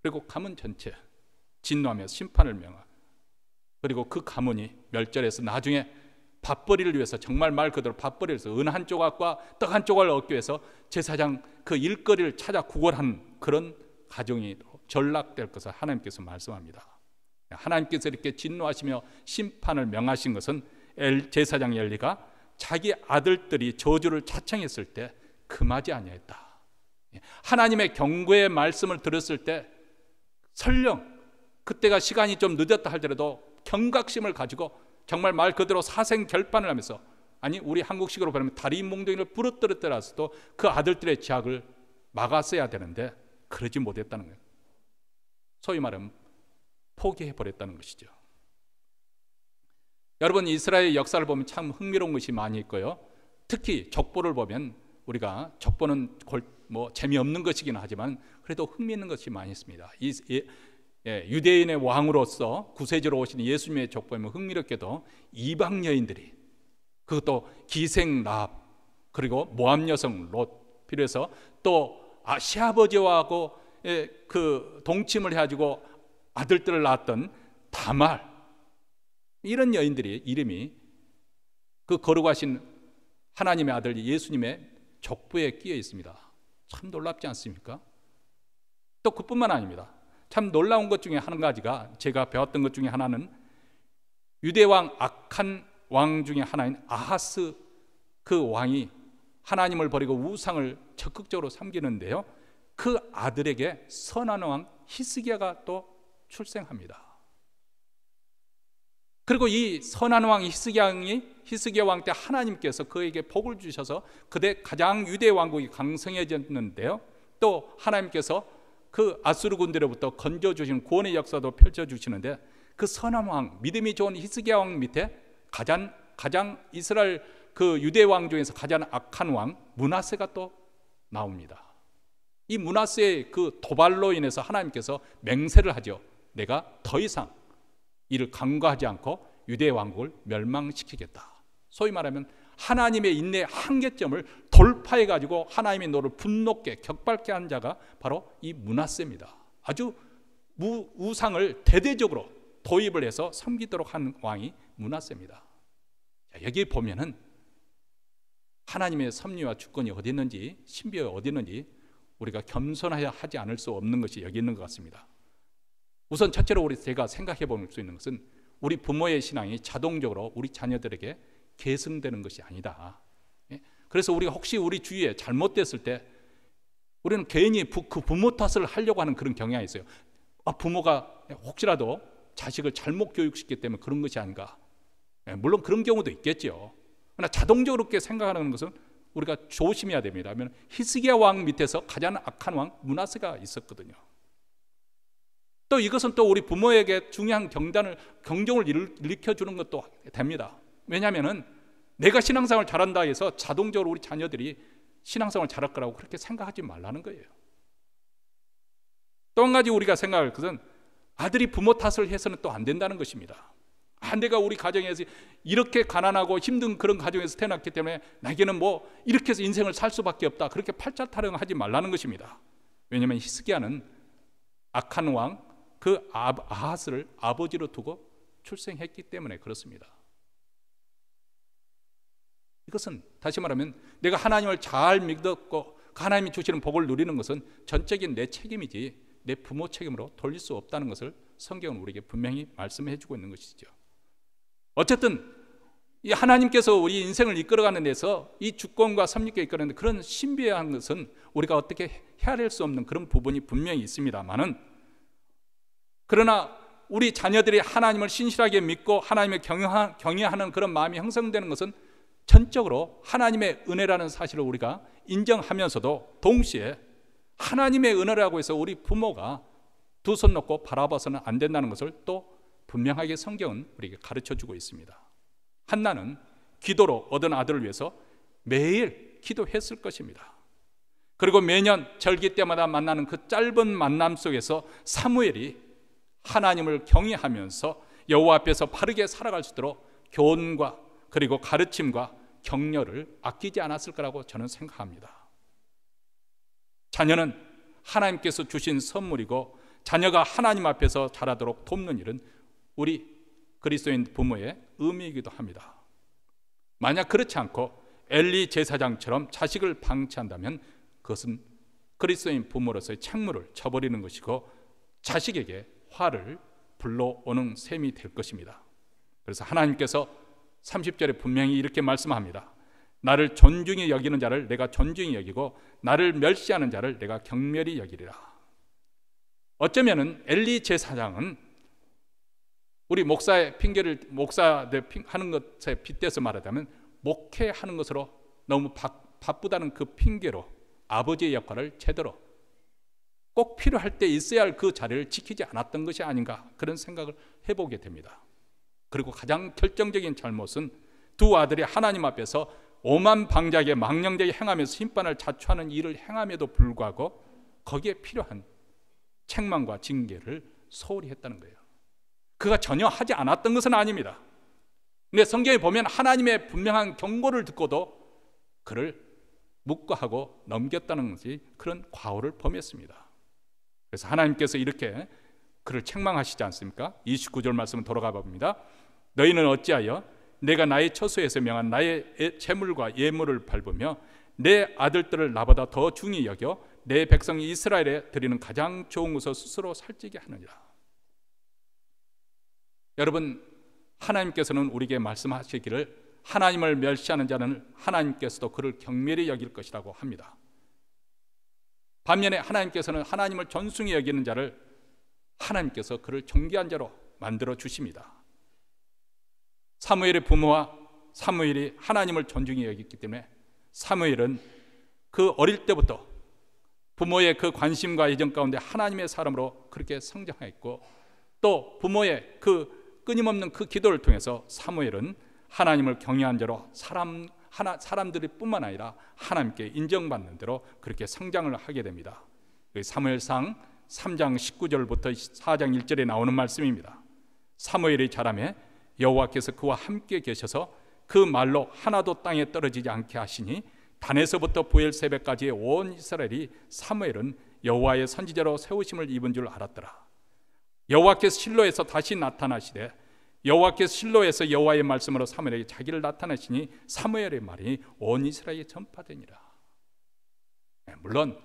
그리고 가문 전체 진노하며 심판을 명하, 그리고 그 가문이 멸절해서 나중에 밥벌이를 위해서 정말 말 그대로 밥벌이를 해서 은 한 조각과 떡 한 조각을 얻기 위해서 제사장 그 일거리를 찾아 구걸하는 그런 가정이 전락될 것을 하나님께서 말씀합니다. 하나님께서 이렇게 진노하시며 심판을 명하신 것은 제사장 엘리가 자기 아들들이 저주를 자청했을 때 금하지 아니했다. 하나님의 경고의 말씀을 들었을 때 설령 그때가 시간이 좀 늦었다 할지라도 경각심을 가지고 정말 말 그대로 사생결판을 하면서, 아니 우리 한국식으로 말하면 다리 몽둥이를 부러뜨렸더라도 그 아들들의 죄악을 막았어야 되는데 그러지 못했다는 거예요. 소위 말하면 포기해버렸다는 것이죠. 여러분, 이스라엘 역사를 보면 참 흥미로운 것이 많이 있고요. 특히 족보를 보면 우리가 족보는 재미없는 것이긴 하지만 그래도 흥미있는 것이 많이 있습니다. 유대인의 왕으로서 구세주로 오신 예수님의 족보에 흥미롭게도 이방 여인들이, 그것도 기생 라합, 그리고 모압 여성 롯 비롯해서 또 시아버지하고 그 동침을 해가지고 아들들을 낳았던 다말, 이런 여인들이 이름이 그 거룩하신 하나님의 아들 예수님의 족보에 끼어 있습니다. 참 놀랍지 않습니까? 또 그뿐만 아닙니다. 참 놀라운 것 중에 한 가지가, 제가 배웠던 것 중에 하나는 유대왕 악한 왕 중에 하나인 아하스, 그 왕이 하나님을 버리고 우상을 적극적으로 섬기는데요, 그 아들에게 선한 왕 히스기야가 또 출생합니다. 그리고 이 선한 왕 히스기야 왕 때 하나님께서 그에게 복을 주셔서 그때 가장 유대 왕국이 강성해졌는데요, 또 하나님께서 그 아수르 군대로부터 건져주시는 구원의 역사도 펼쳐주시는데, 그 선한 왕, 믿음이 좋은 히스기야 왕 밑에 가장 이스라엘 그 유대 왕 중에서 가장 악한 왕 므낫세가 또 나옵니다. 이 므낫세의 그 도발로 인해서 하나님께서 맹세를 하죠. 내가 더 이상 이를 간과하지 않고 유대 왕국을 멸망시키겠다. 소위 말하면 하나님의 인내의 한계점을 돌파해 가지고 하나님의 너를 분노케 격발케 한 자가 바로 이 므낫세입니다. 아주 우상을 대대적으로 도입을 해서 섬기도록 한 왕이 므낫세입니다. 여기 보면은 하나님의 섭리와 주권이 어디 있는지, 신비가 어디 있는지 우리가 겸손해야 하지 않을 수 없는 것이 여기 있는 것 같습니다. 우선 첫째로 제가 생각해 볼 수 있는 것은 우리 부모의 신앙이 자동적으로 우리 자녀들에게 계승되는 것이 아니다. 그래서 우리가 혹시 우리 주위에 잘못됐을 때 우리는 괜히 그 부모 탓을 하려고 하는 그런 경향이 있어요. 부모가 혹시라도 자식을 잘못 교육시켰기 때문에 그런 것이 아닌가. 물론 그런 경우도 있겠죠. 그러나 자동적으로 그렇게 생각하는 것은 우리가 조심해야 됩니다. 왜냐하면 히스기야 왕 밑에서 가장 악한 왕 므낫세가 있었거든요. 또 이것은 또 우리 부모에게 중요한 경종을 일으켜주는 것도 됩니다. 왜냐하면 내가 신앙생활을 잘한다 해서 자동적으로 우리 자녀들이 신앙생활을 잘할 거라고 그렇게 생각하지 말라는 거예요. 또 한 가지 우리가 생각할 것은 아들이 부모 탓을 해서는 또 안 된다는 것입니다. 내가 우리 가정에서 이렇게 가난하고 힘든 그런 가정에서 태어났기 때문에 나에게는 이렇게 해서 인생을 살 수밖에 없다, 그렇게 팔자타령하지 말라는 것입니다. 왜냐하면 히스기야는 악한 왕 그 아하스를 아버지로 두고 출생했기 때문에 그렇습니다. 이것은 다시 말하면 내가 하나님을 잘 믿었고 하나님이 주시는 복을 누리는 것은 전적인 내 책임이지 내 부모 책임으로 돌릴 수 없다는 것을 성경은 우리에게 분명히 말씀해 주고 있는 것이죠. 어쨌든 이 하나님께서 우리 인생을 이끌어가는 데서 이 주권과 섭리께 이끌어가는 그런 신비한 것은 우리가 어떻게 헤아릴 수 없는 그런 부분이 분명히 있습니다만은, 그러나 우리 자녀들이 하나님을 신실하게 믿고 하나님을 경외하는 그런 마음이 형성되는 것은 전적으로 하나님의 은혜라는 사실을 우리가 인정하면서도 동시에 하나님의 은혜라고 해서 우리 부모가 두 손 놓고 바라봐서는 안 된다는 것을 또 분명하게 성경은 우리에게 가르쳐주고 있습니다. 한나는 기도로 얻은 아들을 위해서 매일 기도했을 것입니다. 그리고 매년 절기 때마다 만나는 그 짧은 만남 속에서 사무엘이 하나님을 경외하면서 여호와 앞에서 바르게 살아갈 수 있도록 교훈과 그리고 가르침과 격려를 아끼지 않았을 거라고 저는 생각합니다. 자녀는 하나님께서 주신 선물이고 자녀가 하나님 앞에서 자라도록 돕는 일은 우리 그리스도인 부모의 의무이기도 합니다. 만약 그렇지 않고 엘리 제사장처럼 자식을 방치한다면 그것은 그리스도인 부모로서의 책무를 저버리는 것이고 자식에게 화를 불러오는 셈이 될 것입니다. 그래서 하나님께서 30절에 분명히 이렇게 말씀합니다. 나를 존중히 여기는 자를 내가 존중히 여기고 나를 멸시하는 자를 내가 경멸히 여기리라. 어쩌면은 엘리 제사장은 우리 목사의 핑계를 목사들 하는 것에 빗대서 말하자면 목회하는 것으로 너무 바쁘다는 그 핑계로 아버지의 역할을 제대로 꼭 필요할 때 있어야 할 그 자리를 지키지 않았던 것이 아닌가, 그런 생각을 해보게 됩니다. 그리고 가장 결정적인 잘못은 두 아들이 하나님 앞에서 오만방자하게 망령되게 행하면서 심판을 자초하는 일을 행함에도 불구하고 거기에 필요한 책망과 징계를 소홀히 했다는 거예요. 그가 전혀 하지 않았던 것은 아닙니다. 근데 성경에 보면 하나님의 분명한 경고를 듣고도 그를 묵과하고 넘겼다는 것이 그런 과오를 범했습니다. 그래서 하나님께서 이렇게 그를 책망하시지 않습니까? 29절 말씀은 돌아가 봅니다. 너희는 어찌하여 내가 나의 처소에서 명한 나의 재물과 예물을 밟으며 내 아들들을 나보다 더 중히 여겨 내 백성 이스라엘에 드리는 가장 좋은 것을 스스로 살찌게 하느니라. 여러분, 하나님께서는 우리에게 말씀하시기를 하나님을 멸시하는 자는 하나님께서도 그를 경멸히 여길 것이라고 합니다. 반면에 하나님께서는 하나님을 존중히 여기는 자를 하나님께서 그를 존귀한 자로 만들어 주십니다. 사무엘의 부모와 사무엘이 하나님을 존중히 여겼기 때문에 사무엘은 그 어릴 때부터 부모의 그 관심과 애정 가운데 하나님의 사람으로 그렇게 성장했고, 또 부모의 그 끊임없는 그 기도를 통해서 사무엘은 하나님을 경외한 자로 사람들이 뿐만 아니라 하나님께 인정받는 대로 그렇게 성장을 하게 됩니다. 사무엘상 3장 19절부터 4장 1절에 나오는 말씀입니다. 사무엘이 자라매 여호와께서 그와 함께 계셔서 그 말로 하나도 땅에 떨어지지 않게 하시니 단에서부터 부엘세베까지의 온 이스라엘이 사무엘은 여호와의 선지자로 세우심을 입은 줄 알았더라. 여호와께서 실로에서 다시 나타나시되 여호와께서 실로에서 여호와의 말씀으로 사무엘에게 자기를 나타내시니 사무엘의 말이 온 이스라엘에 전파되니라. 물론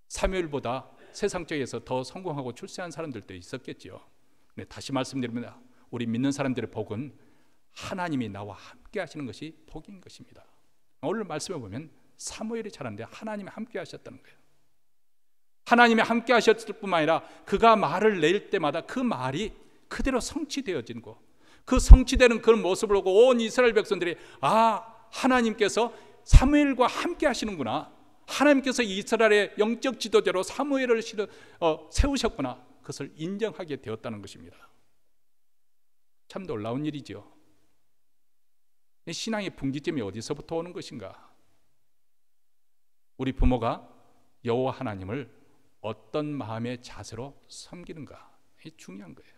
사무엘보다 세상적에서 더 성공하고 출세한 사람들도 있었겠지요. 다시 말씀드립니다. 우리 믿는 사람들의 복은 하나님이 나와 함께 하시는 것이 복인 것입니다. 오늘 말씀에 보면 사무엘이 자랐는데 하나님이 함께 하셨다는 거예요. 하나님이 함께 하셨을 뿐만 아니라 그가 말을 낼 때마다 그 말이 그대로 성취되어진 거, 그 성취되는 그런 모습을 보고 온 이스라엘 백성들이 하나님께서 사무엘과 함께 하시는구나, 하나님께서 이스라엘의 영적 지도자로 사무엘을 세우셨구나, 그것을 인정하게 되었다는 것입니다. 참 놀라운 일이죠. 신앙의 분기점이 어디서부터 오는 것인가? 우리 부모가 여호와 하나님을 어떤 마음의 자세로 섬기는가, 이게 중요한 거예요.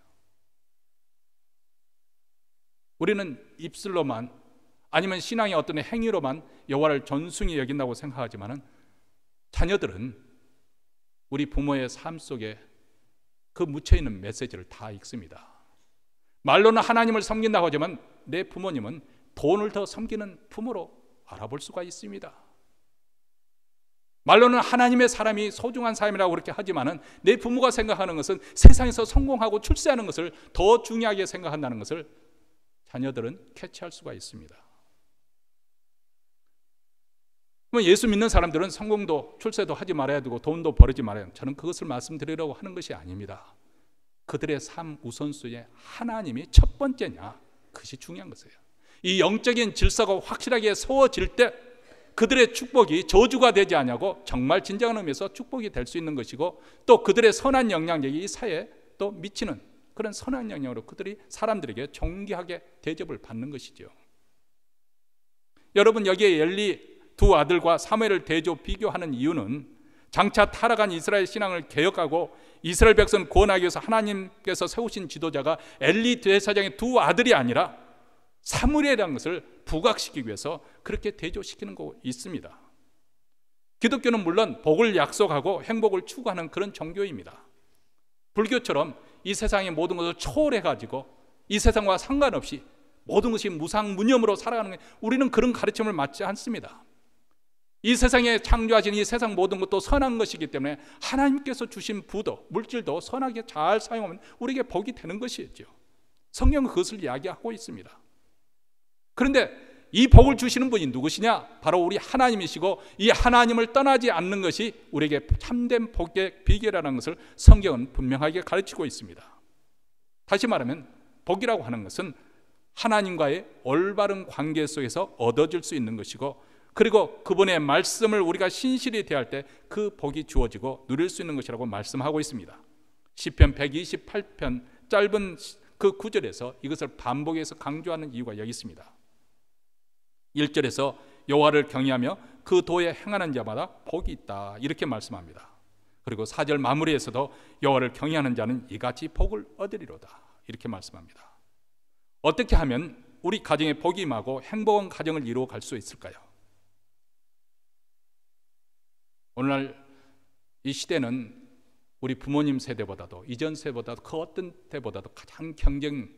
우리는 입술로만 아니면 신앙의 어떤 행위로만 여호와를 존중히 여긴다고 생각하지만 자녀들은 우리 부모의 삶 속에 그 묻혀있는 메시지를 다 읽습니다. 말로는 하나님을 섬긴다고 하지만 내 부모님은 돈을 더 섬기는 부모로 알아볼 수가 있습니다. 말로는 하나님의 사람이 소중한 삶이라고 그렇게 하지만은 내 부모가 생각하는 것은 세상에서 성공하고 출세하는 것을 더 중요하게 생각한다는 것을 자녀들은 캐치할 수가 있습니다. 그럼 예수 믿는 사람들은 성공도 출세도 하지 말아야 되고 돈도 벌지 말아야 되고, 저는 그것을 말씀드리려고 하는 것이 아닙니다. 그들의 삶 우선순위에 하나님이 첫 번째냐, 그것이 중요한 것이에요. 이 영적인 질서가 확실하게 세워질 때 그들의 축복이 저주가 되지 않냐고 정말 진정한 의미에서 축복이 될 수 있는 것이고, 또 그들의 선한 영향력이 이 사회에 또 미치는 그런 선한 영향으로 그들이 사람들에게 존귀하게 대접을 받는 것이죠. 여러분, 여기에 엘리 두 아들과 사무엘을 비교하는 이유는 장차 타락한 이스라엘 신앙을 개혁하고 이스라엘 백성을 구원하기 위해서 하나님께서 세우신 지도자가 엘리 대사장의 두 아들이 아니라 사무엘이라는 것을 부각시키기 위해서 그렇게 대조시키는 거 있습니다. 기독교는 물론 복을 약속하고 행복을 추구하는 그런 종교입니다. 불교처럼 이 세상의 모든 것을 초월해가지고 이 세상과 상관없이 모든 것이 무상무념으로 살아가는 게, 우리는 그런 가르침을 받지 않습니다. 이 세상에 창조하신 이 세상 모든 것도 선한 것이기 때문에 하나님께서 주신 부도 물질도 선하게 잘 사용하면 우리에게 복이 되는 것이죠. 성경은 그것을 이야기하고 있습니다. 그런데 이 복을 주시는 분이 누구시냐? 바로 우리 하나님이시고, 이 하나님을 떠나지 않는 것이 우리에게 참된 복의 비결이라는 것을 성경은 분명하게 가르치고 있습니다. 다시 말하면 복이라고 하는 것은 하나님과의 올바른 관계 속에서 얻어질 수 있는 것이고, 그리고 그분의 말씀을 우리가 신실히 대할 때 그 복이 주어지고 누릴 수 있는 것이라고 말씀하고 있습니다. 시편 128편 짧은 그 9절에서 이것을 반복해서 강조하는 이유가 여기 있습니다. 1절에서 여호와를 경외하며 그 도에 행하는 자마다 복이 있다 이렇게 말씀합니다. 그리고 4절 마무리에서도 여호와를 경외하는 자는 이같이 복을 얻으리로다 이렇게 말씀합니다. 어떻게 하면 우리 가정에 복이 임하고 행복한 가정을 이루어 갈 수 있을까요? 오늘날 이 시대는 우리 부모님 세대보다도 이전 세대보다도 그 어떤 때보다도 가장 경쟁이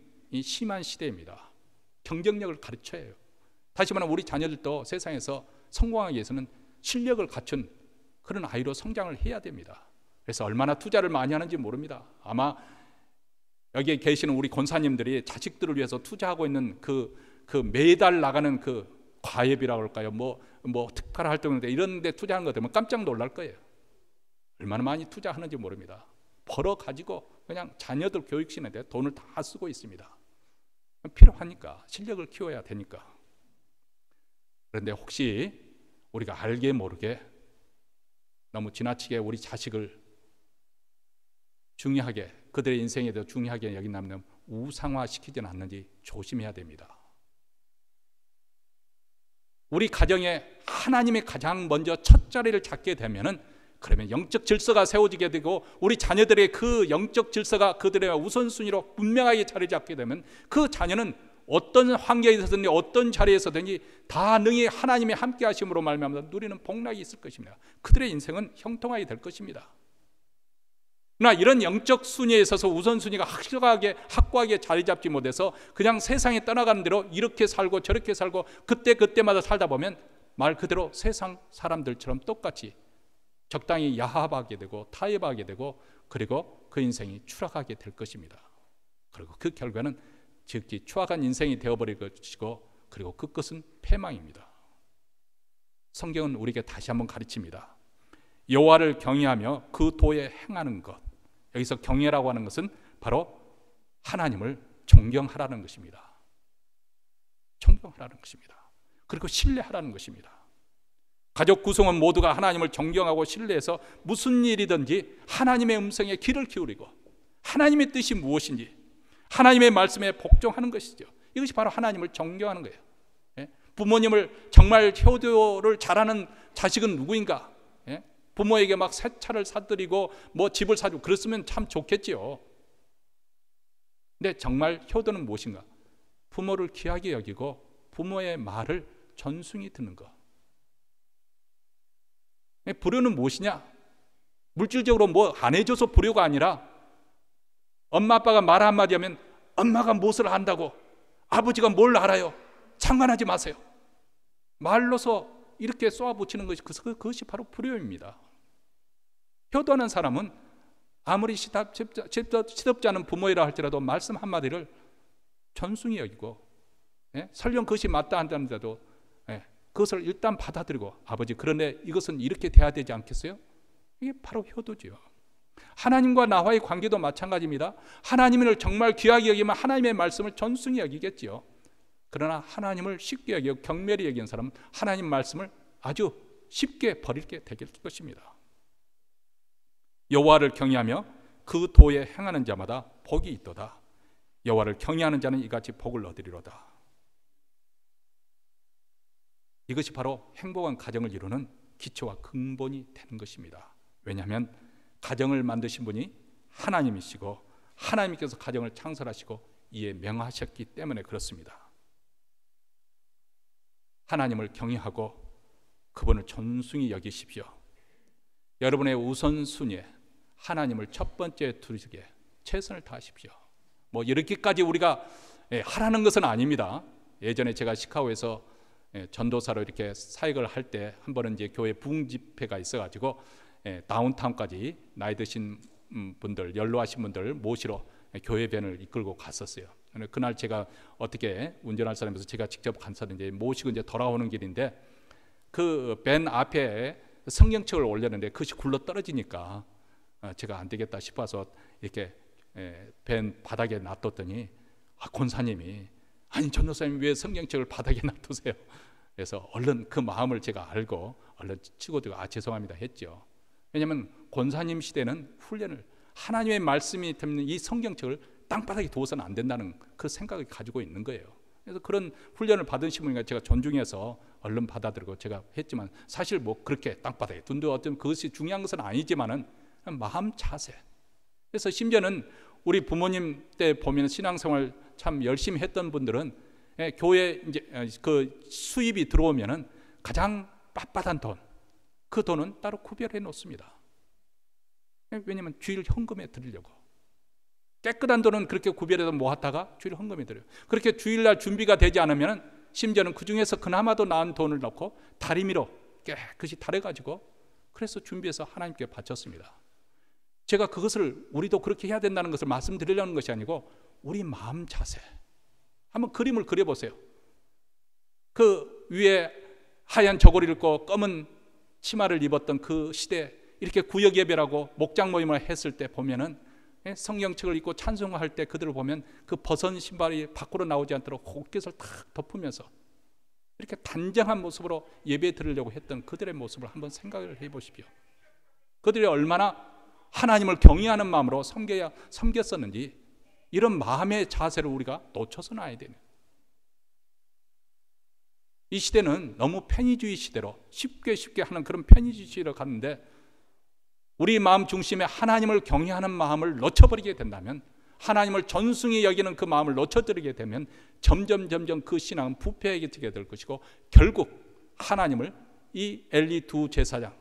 심한 시대입니다. 경쟁력을 가르쳐야 해요. 다시 말하면 우리 자녀들도 세상에서 성공하기 위해서는 실력을 갖춘 그런 아이로 성장을 해야 됩니다. 그래서 얼마나 투자를 많이 하는지 모릅니다. 아마 여기에 계시는 우리 권사님들이 자식들을 위해서 투자하고 있는 그 매달 나가는 그 과외비라고 할까요? 뭐 특별 활동인데 이런 데 투자하는 거 되면 깜짝 놀랄 거예요. 얼마나 많이 투자하는지 모릅니다. 벌어 가지고 그냥 자녀들 교육시는데 돈을 다 쓰고 있습니다. 필요하니까, 실력을 키워야 되니까. 그런데 혹시 우리가 알게 모르게 너무 지나치게 우리 자식을 중요하게, 그들의 인생에 더 중요하게 여긴다면 우상화시키지는 않는지 조심해야 됩니다. 우리 가정에 하나님이 가장 먼저 첫 자리를 잡게 되면은 그러면 영적 질서가 세워지게 되고 우리 자녀들의 그 영적 질서가 그들의 우선순위로 분명하게 자리 잡게 되면 그 자녀는 어떤 환경에서든지 어떤 자리에서든지 다 능히 하나님의 함께 하심으로 말미암아 누리는 복락이 있을 것입니다. 그들의 인생은 형통하게 될 것입니다. 그러나 이런 영적 순위에 있어서 우선순위가 확고하게 자리 잡지 못해서 그냥 세상에 떠나가는 대로 이렇게 살고 저렇게 살고 그때마다 살다 보면 말 그대로 세상 사람들처럼 똑같이 적당히 야합하게 되고 타협하게 되고 그리고 그 인생이 추락하게 될 것입니다. 그리고 그 결과는 즉시 추악한 인생이 되어버릴 것이고 그리고 그 끝은 패망입니다. 성경은 우리에게 다시 한번 가르칩니다. 여호와를 경외하며 그 도에 행하는 것. 여기서 경외라고 하는 것은 바로 하나님을 존경하라는 것입니다. 존경하라는 것입니다. 그리고 신뢰하라는 것입니다. 가족 구성원 모두가 하나님을 존경하고 신뢰해서 무슨 일이든지 하나님의 음성에 귀를 기울이고 하나님의 뜻이 무엇인지 하나님의 말씀에 복종하는 것이죠. 이것이 바로 하나님을 존경하는 거예요. 부모님을 정말 효도를 잘하는 자식은 누구인가? 부모에게 막 새 차를 사드리고 뭐 집을 사주고 그랬으면 참 좋겠지요. 근데 정말 효도는 무엇인가? 부모를 귀하게 여기고 부모의 말을 전순히 듣는 것. 불효는 무엇이냐? 물질적으로 뭐 안 해줘서 불효가 아니라 엄마 아빠가 말 한마디 하면 엄마가 무엇을 안다고 아버지가 뭘 알아요? 상관하지 마세요. 말로서 이렇게 쏘아붙이는 것이 그것이 바로 불효입니다. 효도하는 사람은 아무리 시덥지 않은 부모이라 할지라도 말씀 한마디를 전순히 여기고 설령 그것이 맞다 한다는데도 그것을 일단 받아들이고 아버지 그런데 이것은 이렇게 돼야 되지 않겠어요? 이게 바로 효도지요. 하나님과 나와의 관계도 마찬가지입니다. 하나님을 정말 귀하게 여기면 하나님의 말씀을 전순히 여기겠지요. 그러나 하나님을 쉽게 여기고 경멸히 여기는 사람은 하나님 말씀을 아주 쉽게 버리게 될 것입니다. 여호와를 경외하며 그 도에 행하는 자마다 복이 있도다. 여호와를 경외하는 자는 이같이 복을 얻으리로다. 이것이 바로 행복한 가정을 이루는 기초와 근본이 되는 것입니다. 왜냐하면 가정을 만드신 분이 하나님이시고 하나님께서 가정을 창설하시고 이에 명하셨기 때문에 그렇습니다. 하나님을 경외하고 그분을 존중히 여기십시오. 여러분의 우선순위에 하나님을 첫 번째 두시게 최선을 다하십시오. 뭐 이렇게까지 우리가 하라는 것은 아닙니다. 예전에 제가 시카고에서 전도사로 이렇게 사역을 할 때 한 번은 이제 교회 부흥 집회가 있어가지고 다운타운까지 나이 드신 분들, 연로하신 분들 모시러 교회 밴을 이끌고 갔었어요. 그날 제가 어떻게 운전할 사람에서 제가 직접 간사는데 모시고 이제 돌아오는 길인데 그 밴 앞에 성경책을 올렸는데 그것이 굴러 떨어지니까 제가 안 되겠다 싶어서 이렇게 밴 바닥에 놔뒀더니 권사님이 아니 전도사님 왜 성경책을 바닥에 놔두세요? 그래서 얼른 그 마음을 제가 알고 얼른 치고들고 죄송합니다 했죠. 왜냐하면 권사님 시대는 훈련을 하나님의 말씀이 담는 이 성경책을 땅바닥에 두어서는 안 된다는 그 생각을 가지고 있는 거예요. 그래서 그런 훈련을 받으신 분이니까 제가 존중해서 얼른 받아들이고 제가 했지만, 사실 뭐 그렇게 땅바닥에 둔데 어떤 그것이 중요한 것은 아니지만은 마음 자세. 그래서 심지어는 우리 부모님 때 보면 신앙생활 참 열심히 했던 분들은 교회 이제 그 수입이 들어오면은 가장 빳빳한 돈, 그 돈은 따로 구별해 놓습니다. 왜냐하면 주일 헌금에 드리려고. 깨끗한 돈은 그렇게 구별해서 모았다가 주일 헌금에 드려요. 그렇게 주일날 준비가 되지 않으면 심지어는 그 중에서 그나마도 나은 돈을 넣고 다리미로 깨끗이 다려가지고 그래서 준비해서 하나님께 바쳤습니다. 제가 그것을 우리도 그렇게 해야 된다는 것을 말씀드리려는 것이 아니고 우리 마음 자세. 한번 그림을 그려보세요. 그 위에 하얀 저고리를 입고 검은 치마를 입었던 그 시대, 이렇게 구역 예배라고 목장 모임을 했을 때 보면은 성경책을 읽고 찬송할 때 그들을 보면 그 벗은 신발이 밖으로 나오지 않도록 옷깃을 탁 덮으면서 이렇게 단정한 모습으로 예배 드리려고 했던 그들의 모습을 한번 생각을 해보십시오. 그들이 얼마나 하나님을 경외하는 마음으로 섬겼었는지, 이런 마음의 자세를 우리가 놓쳐서 놔야 되는. 이 시대는 너무 편의주의 시대로 쉽게 하는 그런 편의주의 시대로 갔는데, 우리 마음 중심에 하나님을 경외하는 마음을 놓쳐버리게 된다면, 하나님을 존중히 여기는 그 마음을 놓쳐버리게 되면 점점 그 신앙은 부패해지게 될 것이고, 결국 하나님을 이 엘리 두 제사장,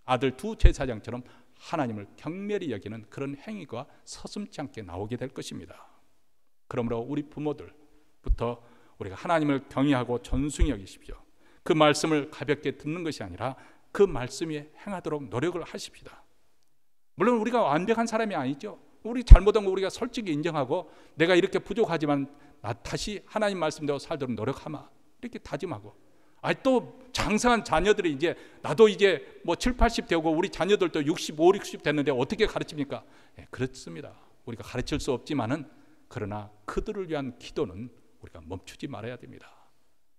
아들 두 제사장처럼 하나님을 경멸히 여기는 그런 행위가 서슴지 않게 나오게 될 것입니다. 그러므로 우리 부모들부터 우리가 하나님을 경외하고 존중히 여기십시오. 그 말씀을 가볍게 듣는 것이 아니라 그 말씀이 행하도록 노력을 하십시다. 물론 우리가 완벽한 사람이 아니죠. 우리 잘못한 거 우리가 솔직히 인정하고, 내가 이렇게 부족하지만 나 다시 하나님 말씀대로 살도록 노력하마, 이렇게 다짐하고. 또 장성한 자녀들이 이제 나도 이제 뭐 7, 80 되고 우리 자녀들도 65, 60 됐는데 어떻게 가르칩니까? 그렇습니다. 우리가 가르칠 수 없지만은, 그러나 그들을 위한 기도는 우리가 멈추지 말아야 됩니다.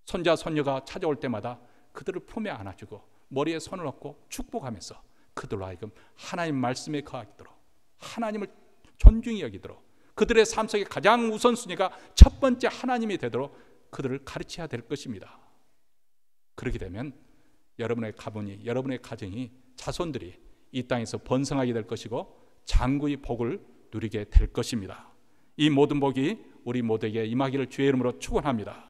손자 손녀가 찾아올 때마다 그들을 품에 안아주고 머리에 손을 얹고 축복하면서 그들로 하여금 하나님 말씀에 거하도록, 하나님을 존중히 여기도록, 그들의 삶 속에 가장 우선순위가 첫 번째 하나님이 되도록 그들을 가르쳐야 될 것입니다. 그렇게 되면 여러분의 가문이, 여러분의 가정이, 자손들이 이 땅에서 번성하게 될 것이고 장구의 복을 누리게 될 것입니다. 이 모든 복이 우리 모두에게 임하기를 주의 이름으로 축원합니다.